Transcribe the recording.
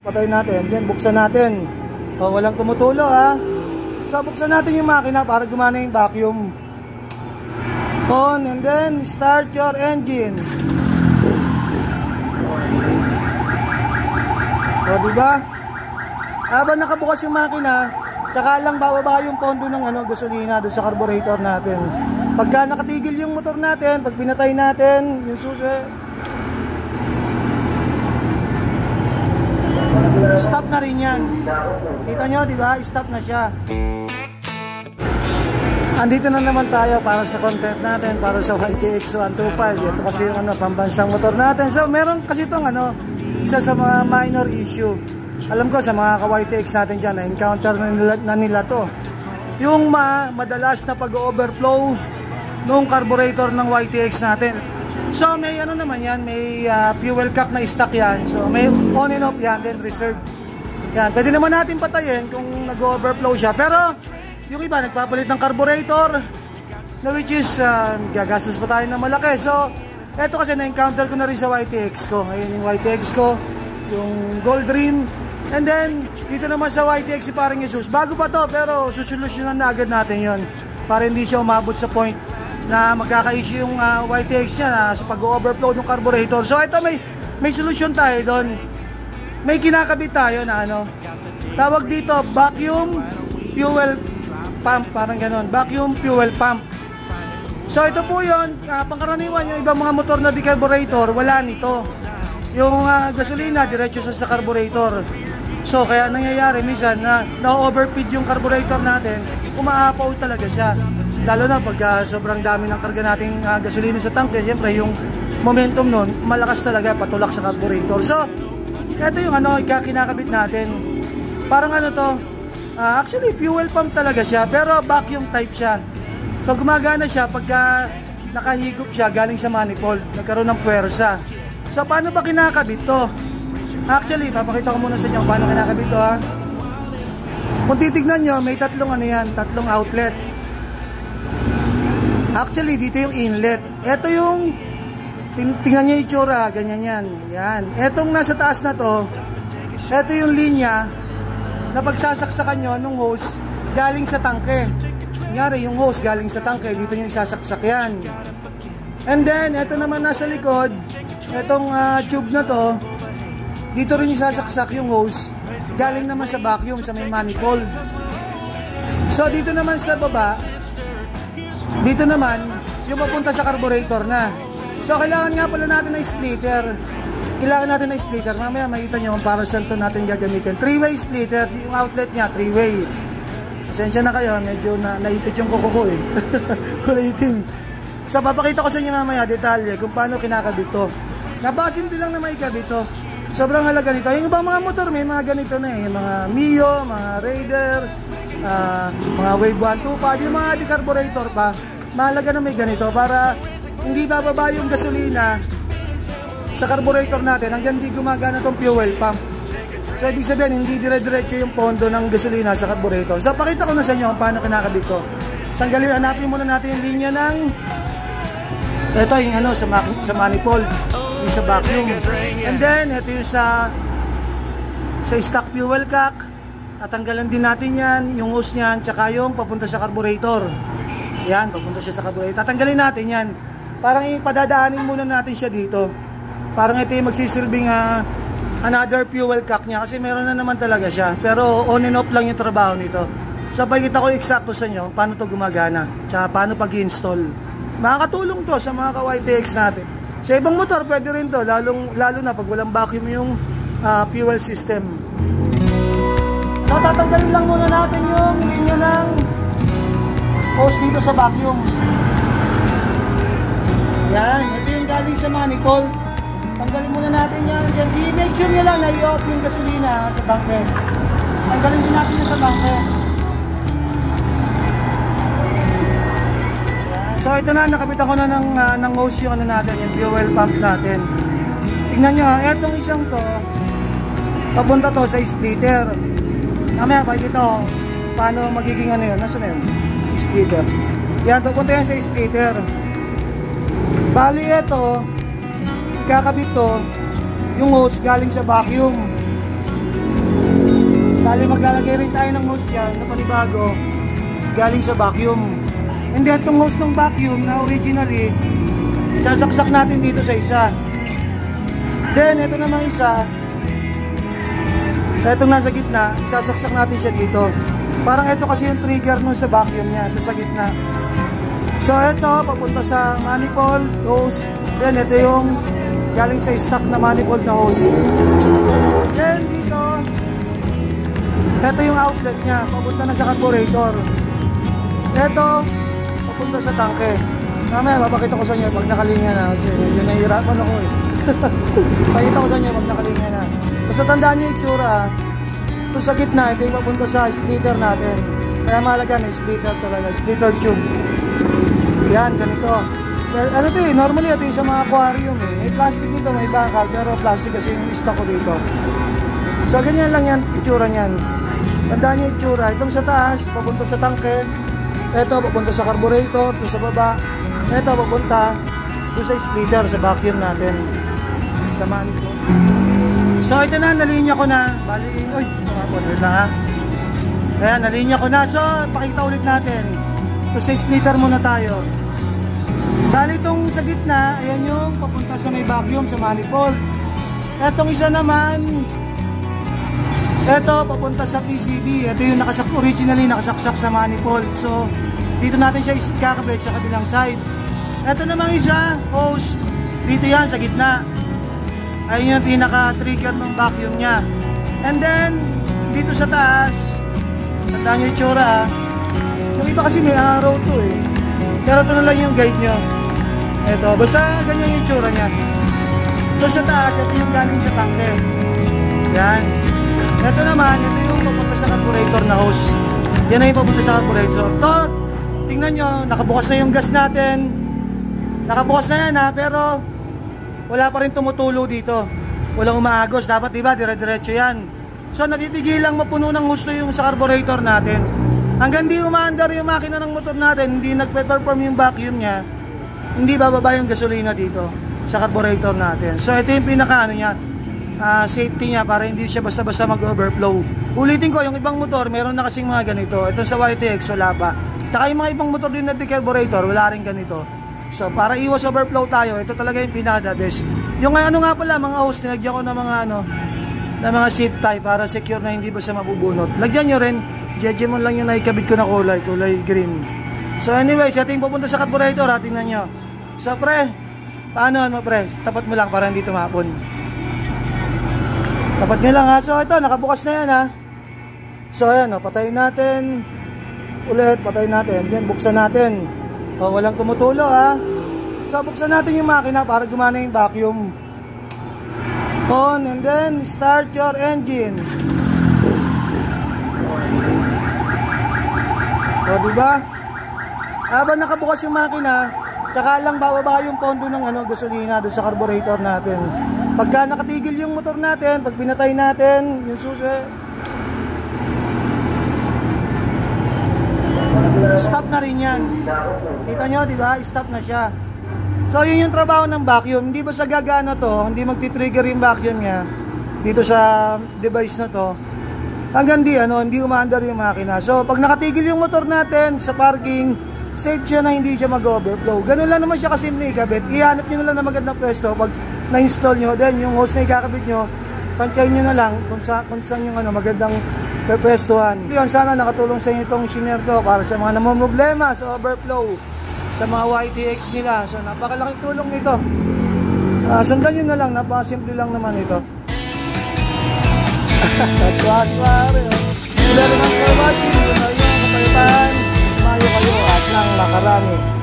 Patay natin, then buksan natin. O, walang tumutulo ha. So buksan natin yung makina para gumana yung vacuum. On and then start your engine. O diba? Habang nakabukas yung makina, tsaka lang bababa yung pondo ng gasolina doon sa carburetor natin. Pagka nakatigil yung motor natin, pag pinatay natin yung susi, stop na rin yan. Kita nyo, di ba? Stop na siya. Andito na naman tayo para sa content natin, para sa YTX 125. Ito kasi yung pambansang motor natin. So, meron kasi itong isa sa mga minor issue. Alam ko sa mga ka-YTX natin dyan, na-encounter na nila to. Yung madalas na pag-overflow nung carburetor ng YTX natin. So may naman yan, may fuel cock na stock yan. So may on and off yan, then reserve. Yan, pwede naman natin patayin kung nag-overflow siya. Pero yung iba nagpapalit ng carburetor, which is gagastos pa tayo ng malaki. So eto kasi na-encounter ko na rin sa YTX ko. Ayun yung YTX ko, yung Gold Dream. And then dito naman sa YTX si parang Jesus. Bago pa to pero susolusyonan na agad natin yon para hindi siya umabot sa point na magkaka-issue yung YTX niya sa pag-overflow ng carburetor. So ito may solusyon tayo doon. May kinakabit tayo na tawag dito vacuum fuel pump, parang ganon, vacuum fuel pump. So ito po yun, pangkaraniwan yung ibang mga motor na decarburetor, wala nito. Yung gasolina diretso sa carburetor. So kaya nangyayari minsan na na-overfeed yung carburetor natin, umaapaw talaga siya. Lalo na pag sobrang dami ng karga nating gasolina sa tanke, siyempre yung momentum nun, malakas talaga patulak sa carburetor. So, ito yung kinakabit natin. Parang actually fuel pump talaga siya, pero vacuum type siya. So, gumagana siya pagka nakahigop siya galing sa manifold, nagkaroon ng puwersa. So, paano ba kinakabit to? Actually, papakita ko muna sa inyo paano kinakabit to ha. Kung titignan nyo, may tatlong outlet. Actually, dito yung inlet. Ito yung, tingnan nyo yung itsura, ganyan yan. Yan. Etong nasa taas na to, ito yung linya na pagsasaksakan nyo nung hose galing sa tangke. Kunyari, yung hose galing sa tangke, dito nyo isasaksak yan. And then, ito naman nasa likod, etong tube na to, dito rin isasaksak yung hose galing naman sa vacuum, sa may manifold. So, dito naman sa baba, dito naman, yung papunta sa carburetor na. So, kailangan nga pala natin ng splitter. Mamaya makita nyo kung para saan to natin gagamitin. 3-way splitter. Yung outlet niya, 3-way. Pasensya na kayo, medyo naipit yung kuko ko eh. Kulay itim. So, papakita ko sa inyo mamaya detalye kung paano kinakabit to. Napasimple lang na maikabit to. Sobrang halaga nito. Yung ibang mga motor, may mga ganito na eh. Yung mga Mio, mga Raider, mga Wave 125, yung mga decarburetor pa, mahalaga na may ganito para hindi bababa yung gasolina sa carburetor natin hanggang di gumagana tong fuel pump. So ibig sabihin hindi dire-diretso yung pondo ng gasolina sa carburetor. So pakita ko na sa inyo kung paano kinakabit to. Hanapin muna natin yung linya ng ito yung sa manifold, yung sa vacuum. And then ito yung sa stock fuel cock. Tatanggalan din natin yan, yung hose niyan, tsaka yung papunta sa carburetor. Yan, papunta siya sa carburetor. Tatanggalin natin yan. Parang ipadadaanin muna natin siya dito. Parang ito yung magsisilbing another fuel cock niya. Kasi meron na naman talaga siya. Pero on and off lang yung trabaho nito. So, pagkita ko eksakto sa inyo, paano to gumagana. Tsaka paano pag-install. Makakatulong to sa mga ka-YTX natin. Sa ibang motor, pwede rin to. Lalo na pag walang vacuum yung fuel system. So, tatanggalin lang muna natin yung linya ng hose dito sa vacuum. Yan, ito yung galing sa manifold. Tanggalin muna natin yan. I-make sure nyo lang na i-off yung gasolina sa bangke. Tanggalin din natin yung sa bangke. So, ito na, nakabitan ko na ng hose yung natin, yung fuel pump natin. Tingnan nyo, etong isang to, papunta to sa splitter. Mamaya, pakikita ko paano magiging yun. Nasaan yun? Splitter. Yan, papunta yan sa splitter. Bali, ito, ikakabit to, yung hose galing sa vacuum. Bali, maglalagay rin tayo ng hose dyan na panibago galing sa vacuum. And then, itong hose ng vacuum na originally, sasaksak natin dito sa isa. Then, ito naman isa, itong nasa gitna, sasaksak natin siya dito. Parang ito kasi yung trigger nun sa vacuum niya, ito sa gitna. So, ito, papunta sa manifold hose. Then, ito yung galing sa stock na manifold na hose. Then, dito, ito yung outlet niya, papunta na sa carburetor. Ito, papunta sa tangke. Mamaya, papakita ko sa inyo pag nakalinya na kasi medyo nahihirapan ako eh. Pakita ko sa inyo pag nakalinya na. Basta tandaan nyo yung itsura. Ito sa gitna, ito yung papunta sa splitter natin. Kaya mahalaga, may splitter talaga, splitter tube. Yan, ganito. Ano ito eh, normally ito yung sa mga aquarium eh. May plastic dito, may bakal, pero plastic kasi yung stock ko dito. So, ganyan lang yan, itsura niyan. Tandaan nyo yung itsura. Itong sa taas, papunta sa tangke. Ito, papunta sa carburetor. Ito sa baba. Ito, papunta doon sa splitter, sa vacuum natin. Sa manifold. So, ito na, nalinya ko na. Bali, uy, tumapon lang ha. Ayan, nalinya ko na. So, pakita ulit natin. Ito sa splitter muna tayo. Bali, itong sa gitna, ayan yung papunta sa may vacuum, sa manifold. Etong isa naman, ito, papunta sa PCB. Ito yung originally nakasaksak sa manifold. So, dito natin siya kakabit sa kabilang side. Ito namang isa, hose. Dito yan, sa gitna. Ayun yung pinaka-trigger ng vacuum niya. And then, dito sa taas, tandaan nyo yung tsura ha. Yung iba kasi may arrow to eh. Pero ito na lang yung guide nyo. Ito, basta ganyan yung tsura niya. Ito sa taas, ito yung galing sa tangke. Yan. Ito naman, ito yung papunta sa carburetor na hose. Yan na yung papunta sa carburetor. Ito, tingnan nyo, nakabukas na yung gas natin. Nakabukas na yan ha, pero wala pa rin tumutulo dito. Walang umaagos. Dapat diba, dire-diretso yan. So, napipigilang mapuno ng gusto yung sa carburetor natin. Hanggang di umaandar yung makina ng motor natin, hindi nagpe-perform yung vacuum niya, hindi bababa yung gasolina dito sa carburetor natin. So, ito yung pinaka-ano niya, safety niya para hindi siya basta-basta mag-overflow. Ulitin ko, yung ibang motor, meron na kasing mga ganito. Ito sa YTX, wala pa. Tsaka yung mga ibang motor din na carburetor, wala rin ganito. So, para iwas overflow tayo, ito talaga yung pinaka-the best. Yung ano nga pala, mga hose, tinagyan ko ng mga mga zip tie para secure na hindi basta mabubunot. Lagyan nyo rin, Jejemon lang yung naikabit ko na kulay green. So anyways, ito yung pupunta sa carburetor, tingnan nyo. So pre, paano mo pre? Tapat mo lang para hindi tumapon. Tapat nyo lang ha. So ito, nakabukas na yan ha. So ayan, patayin natin. Ulit, patayin natin. Then buksan natin. O, walang tumutulo ha. So buksan natin yung makina para gumana yung vacuum. On and then start your engine. So diba? Habang nakabukas yung makina, tsaka lang bababa yung pondo ng gasolina doon sa carburetor natin. Pagka nakatigil yung motor natin, pag pinatay natin yung susi, stop na rin yan. Kita nyo, diba? Stop na siya. So yun yung trabaho ng vacuum. Hindi ba sa gagana to, hindi magti-trigger yung vacuum niya dito sa device na to, hanggang hindi umaandar yung makina. So pag nakatigil yung motor natin sa parking, safe siya na hindi siya mag-overflow. Ganun lang naman siya kasimple ikabit. Ihanap nyo na lang na magandang pwesto. Pag na-install nyo, then yung hose na ikakabit nyo, pansyahin nyo na lang kung saan yung magandang pwestuhan. Yun, sana nakatulong sa inyo itong shiner ko para sa mga namumroblema sa overflow sa mga YTX nila. So napakalaking tulong nito. Sundan nyo na lang, napakasimple lang naman ito. Tatwa-twari. Mula naman kayo, mayo kayo at lang nakarami.